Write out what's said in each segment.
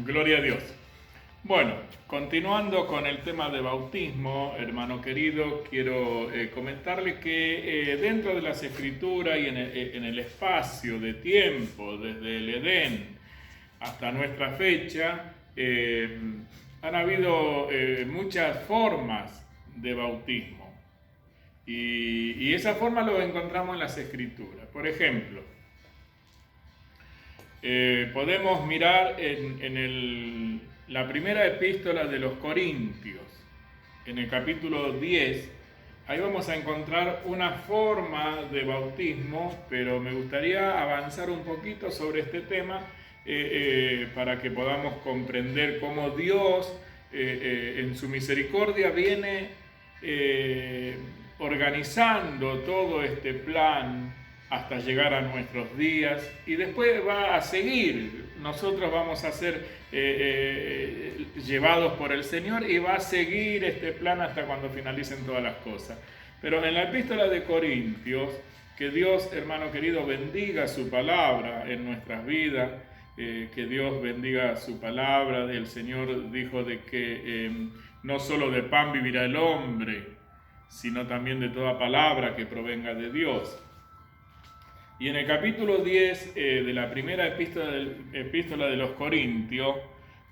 Gloria a Dios. Bueno, continuando con el tema de bautismo, hermano querido, quiero comentarle que dentro de las Escrituras y en el espacio de tiempo, desde el Edén hasta nuestra fecha, han habido muchas formas de bautismo. Y esa forma lo encontramos en las Escrituras. Por ejemplo, podemos mirar en la primera epístola de los Corintios, en el capítulo 10, ahí vamos a encontrar una forma de bautismo, pero me gustaría avanzar un poquito sobre este tema para que podamos comprender cómo Dios en su misericordia viene organizando todo este plan hasta llegar a nuestros días, y después va a seguir. Nosotros vamos a ser llevados por el Señor y va a seguir este plan hasta cuando finalicen todas las cosas. Pero en la epístola de Corintios, que Dios, hermano querido, bendiga su palabra en nuestras vidas, que Dios bendiga su palabra. El Señor dijo de que no solo de pan vivirá el hombre, sino también de toda palabra que provenga de Dios. Y en el capítulo 10 de la primera epístola de los Corintios,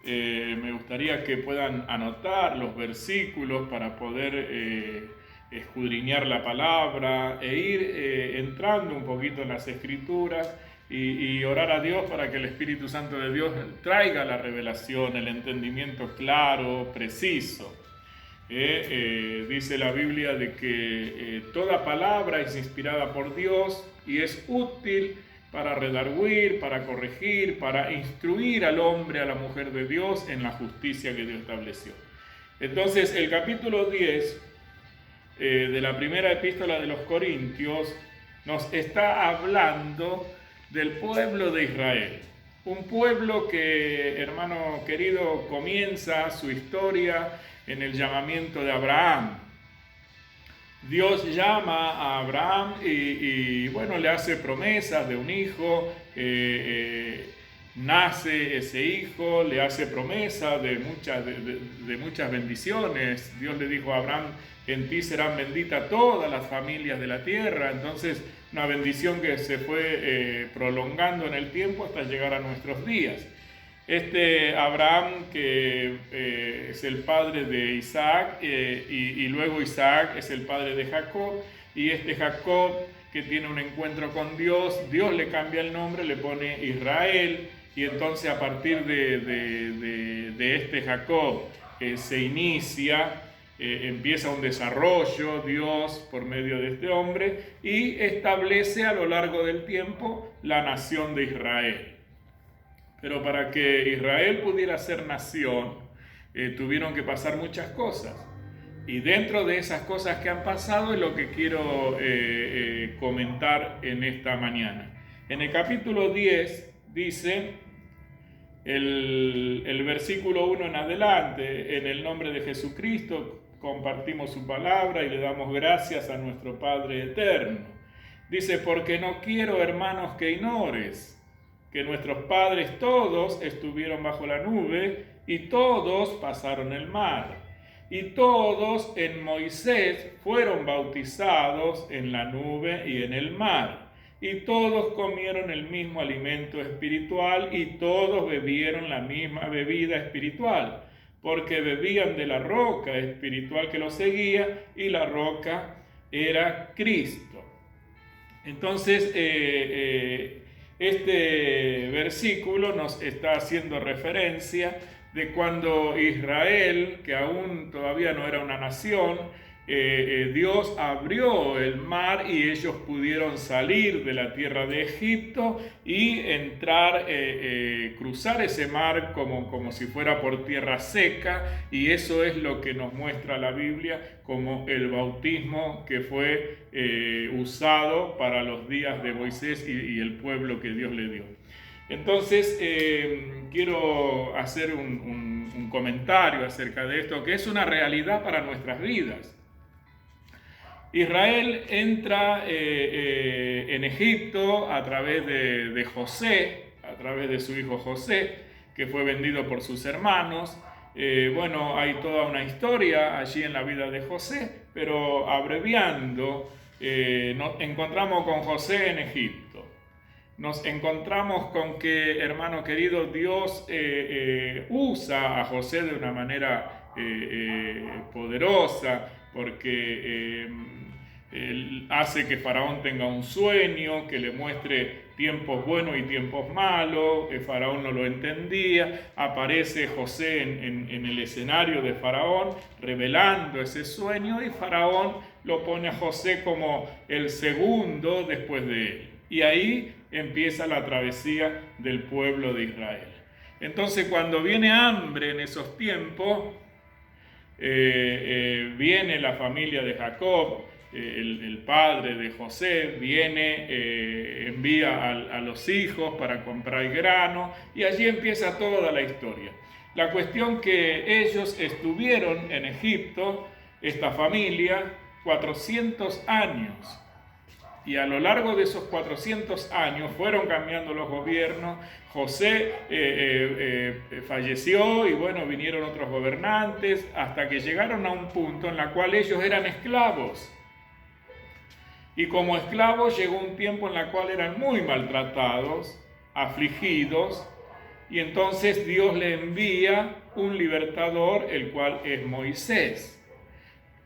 me gustaría que puedan anotar los versículos para poder escudriñar la palabra e ir entrando un poquito en las Escrituras y orar a Dios para que el Espíritu Santo de Dios traiga la revelación, el entendimiento claro, preciso. Dice la Biblia de que toda palabra es inspirada por Dios y es útil para redarguir, para corregir, para instruir al hombre, a la mujer de Dios en la justicia que Dios estableció. Entonces, el capítulo 10 de la primera epístola de los Corintios nos está hablando del pueblo de Israel. Un pueblo que, hermano querido, comienza su historia en el llamamiento de Abraham. Dios llama a Abraham y bueno, le hace promesas de un hijo, nace ese hijo, le hace promesa de muchas bendiciones. Dios le dijo a Abraham: en ti serán benditas todas las familias de la tierra. Entonces, una bendición que se fue prolongando en el tiempo hasta llegar a nuestros días. Abraham, que es el padre de Isaac, y luego Isaac es el padre de Jacob, y Jacob, que tiene un encuentro con Dios, Dios le cambia el nombre, le pone Israel, y entonces a partir de Jacob se inicia, empieza un desarrollo Dios por medio de este hombre, y establece a lo largo del tiempo la nación de Israel. Pero para que Israel pudiera ser nación, tuvieron que pasar muchas cosas. Y dentro de esas cosas que han pasado es lo que quiero comentar en esta mañana. En el capítulo 10 dice, el versículo 1 en adelante: en el nombre de Jesucristo compartimos su palabra y le damos gracias a nuestro Padre eterno. Dice: porque no quiero, hermanos, que ignores que nuestros padres todos estuvieron bajo la nube y todos pasaron el mar, y todos en Moisés fueron bautizados en la nube y en el mar, y todos comieron el mismo alimento espiritual y todos bebieron la misma bebida espiritual, porque bebían de la roca espiritual que los seguía, y la roca era Cristo. Entonces, este versículo nos está haciendo referencia de cuando Israel, que aún todavía no era una nación, Dios abrió el mar y ellos pudieron salir de la tierra de Egipto y entrar, cruzar ese mar como si fuera por tierra seca, y eso es lo que nos muestra la Biblia como el bautismo que fue usado para los días de Moisés y el pueblo que Dios le dio. Entonces, quiero hacer un comentario acerca de esto, que es una realidad para nuestras vidas. Israel entra en Egipto a través de José, a través de su hijo José, que fue vendido por sus hermanos. Bueno, hay toda una historia allí en la vida de José, pero abreviando, nos encontramos con José en Egipto. Nos encontramos con que, hermano querido, Dios usa a José de una manera poderosa, porque él hace que Faraón tenga un sueño, que le muestre tiempos buenos y tiempos malos. Faraón no lo entendía. Aparece José en el escenario de Faraón, revelando ese sueño, y Faraón lo pone a José como el segundo después de él. Y ahí empieza la travesía del pueblo de Israel. Entonces, cuando viene hambre en esos tiempos, viene la familia de Jacob, el padre de José, viene, envía a los hijos para comprar grano, y allí empieza toda la historia. La cuestión que ellos estuvieron en Egipto, esta familia, 400 años. Y a lo largo de esos 400 años fueron cambiando los gobiernos. José falleció y bueno, vinieron otros gobernantes hasta que llegaron a un punto en el cual ellos eran esclavos. Y como esclavos llegó un tiempo en el cual eran muy maltratados, afligidos, y entonces Dios le envía un libertador, el cual es Moisés.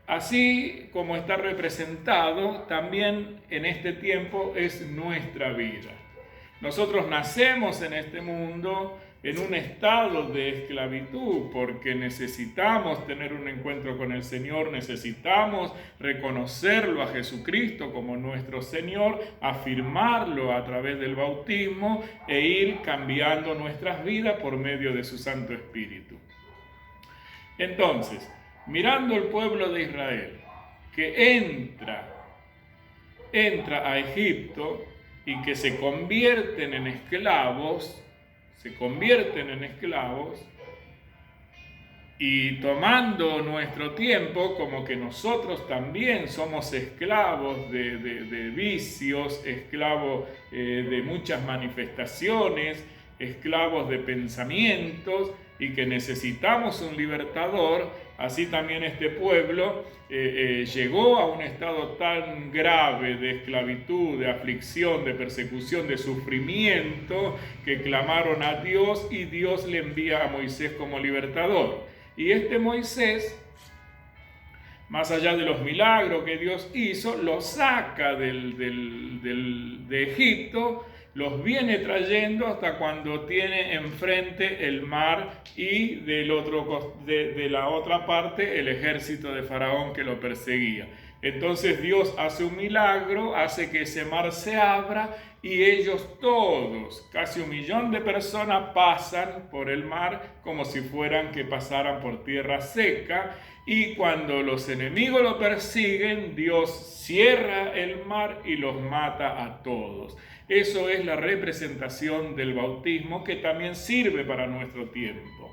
Así como está representado, también en este tiempo es nuestra vida. Nosotros nacemos en este mundo en un estado de esclavitud, porque necesitamos tener un encuentro con el Señor, necesitamos reconocerlo a Jesucristo como nuestro Señor, afirmarlo a través del bautismo e ir cambiando nuestras vidas por medio de su Santo Espíritu. Entonces, mirando el pueblo de Israel que entra a Egipto y que se convierten en esclavos, y tomando nuestro tiempo como que nosotros también somos esclavos de vicios, esclavos de muchas manifestaciones, esclavos de pensamientos, y que necesitamos un libertador. Así también este pueblo llegó a un estado tan grave de esclavitud, de aflicción, de persecución, de sufrimiento, que clamaron a Dios, y Dios le envía a Moisés como libertador. Y este Moisés, más allá de los milagros que Dios hizo, los saca de Egipto, los viene trayendo hasta cuando tiene enfrente el mar y de la otra parte el ejército de Faraón que lo perseguía. Entonces Dios hace un milagro, hace que ese mar se abra, y ellos todos, casi 1 millón de personas, pasan por el mar como si fueran que pasaran por tierra seca. Y cuando los enemigos lo persiguen, Dios cierra el mar y los mata a todos. Eso es la representación del bautismo, que también sirve para nuestro tiempo.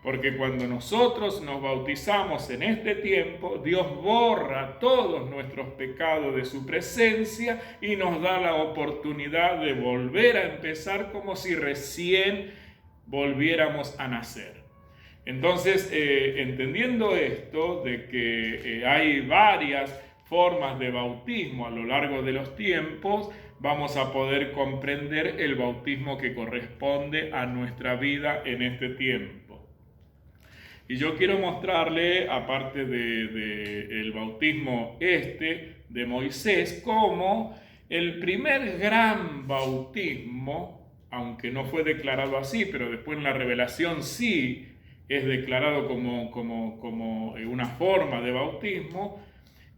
Porque cuando nosotros nos bautizamos en este tiempo, Dios borra todos nuestros pecados de su presencia y nos da la oportunidad de volver a empezar como si recién volviéramos a nacer. Entonces, entendiendo esto de que hay varias formas de bautismo a lo largo de los tiempos, vamos a poder comprender el bautismo que corresponde a nuestra vida en este tiempo. Y yo quiero mostrarle, aparte del bautismo de Moisés, como el primer gran bautismo, aunque no fue declarado así, pero después en la revelación sí es declarado como una forma de bautismo.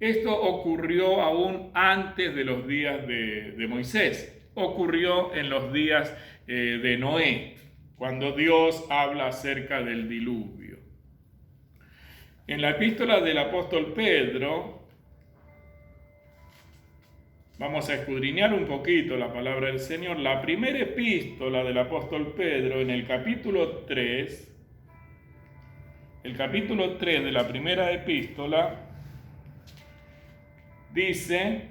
Esto ocurrió aún antes de los días de Moisés. Ocurrió en los días de Noé, cuando Dios habla acerca del diluvio. En la epístola del apóstol Pedro, vamos a escudriñar un poquito la palabra del Señor. La primera epístola del apóstol Pedro, en el capítulo 3 de la primera epístola, dice: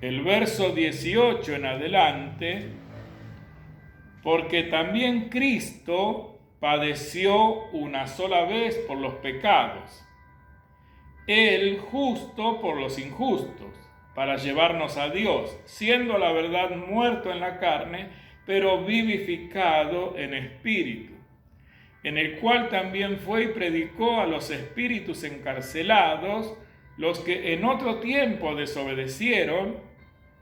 el verso 18 en adelante, porque también Cristo padeció una sola vez por los pecados, Él justo por los injustos, para llevarnos a Dios, siendo la verdad muerto en la carne, pero vivificado en espíritu, en el cual también fue y predicó a los espíritus encarcelados, los que en otro tiempo desobedecieron,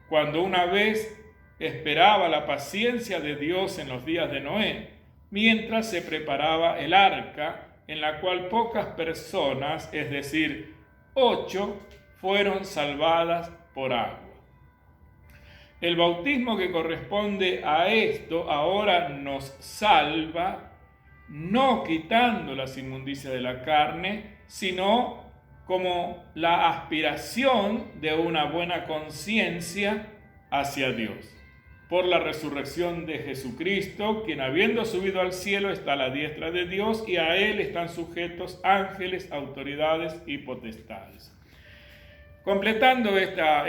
cuando una vez esperaba la paciencia de Dios en los días de Noé, mientras se preparaba el arca, en la cual pocas personas, es decir, 8, fueron salvadas por agua. El bautismo que corresponde a esto ahora nos salva, no quitando las inmundicias de la carne, sino como la aspiración de una buena conciencia hacia Dios, por la resurrección de Jesucristo, quien habiendo subido al cielo está a la diestra de Dios, y a Él están sujetos ángeles, autoridades y potestades. Completando esta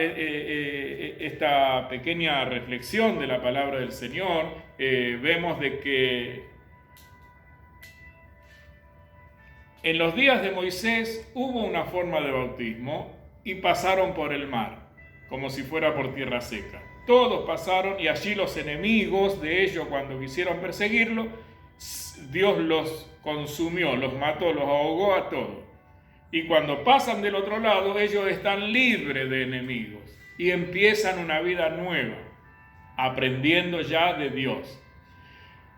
pequeña reflexión de la palabra del Señor, vemos de que en los días de Moisés hubo una forma de bautismo y pasaron por el mar, como si fuera por tierra seca. Todos pasaron, y allí los enemigos de ellos, cuando quisieron perseguirlo, Dios los consumió, los mató, los ahogó a todos. Y cuando pasan del otro lado, ellos están libres de enemigos y empiezan una vida nueva, aprendiendo ya de Dios.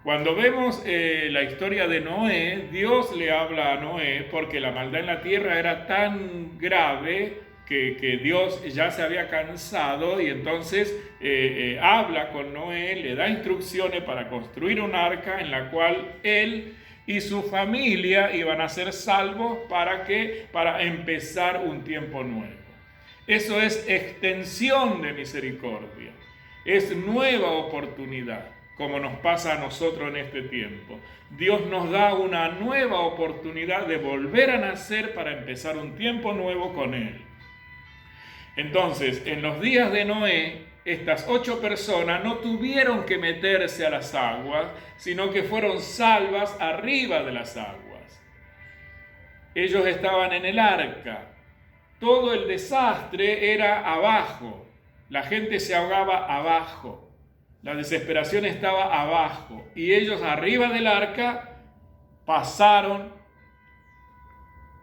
Cuando vemos la historia de Noé, Dios le habla a Noé porque la maldad en la tierra era tan grave que Dios ya se había cansado, y entonces habla con Noé, le da instrucciones para construir un arca en la cual él y su familia iban a ser salvos para empezar un tiempo nuevo. Eso es extensión de misericordia, es nueva oportunidad, como nos pasa a nosotros en este tiempo. Dios nos da una nueva oportunidad de volver a nacer para empezar un tiempo nuevo con Él. Entonces, en los días de Noé, estas 8 personas no tuvieron que meterse a las aguas, sino que fueron salvas arriba de las aguas. Ellos estaban en el arca. Todo el desastre era abajo. La gente se ahogaba abajo. La desesperación estaba abajo. Y ellos arriba del arca pasaron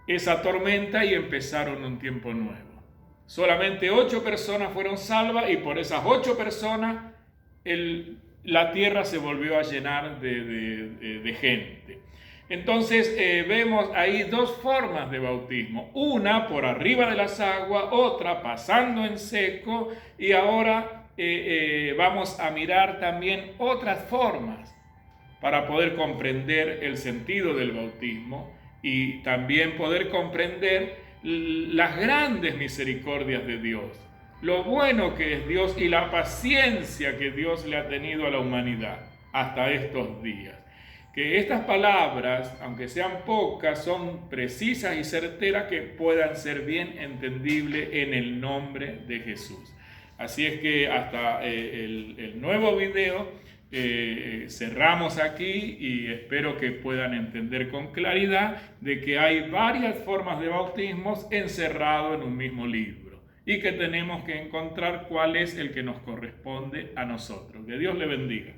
esa tormenta y empezaron un tiempo nuevo. Solamente 8 personas fueron salvas, y por esas 8 personas la tierra se volvió a llenar de gente. Entonces vemos ahí 2 formas de bautismo. Una por arriba de las aguas, otra pasando en seco, y ahora vamos a mirar también otras formas para poder comprender el sentido del bautismo y también poder comprender las grandes misericordias de Dios, lo bueno que es Dios y la paciencia que Dios le ha tenido a la humanidad hasta estos días. Que estas palabras, aunque sean pocas, son precisas y certeras, que puedan ser bien entendibles en el nombre de Jesús. Así es que hasta el nuevo video cerramos aquí, y espero que puedan entender con claridad de que hay varias formas de bautismos encerrados en un mismo libro, y que tenemos que encontrar cuál es el que nos corresponde a nosotros. Que Dios le bendiga.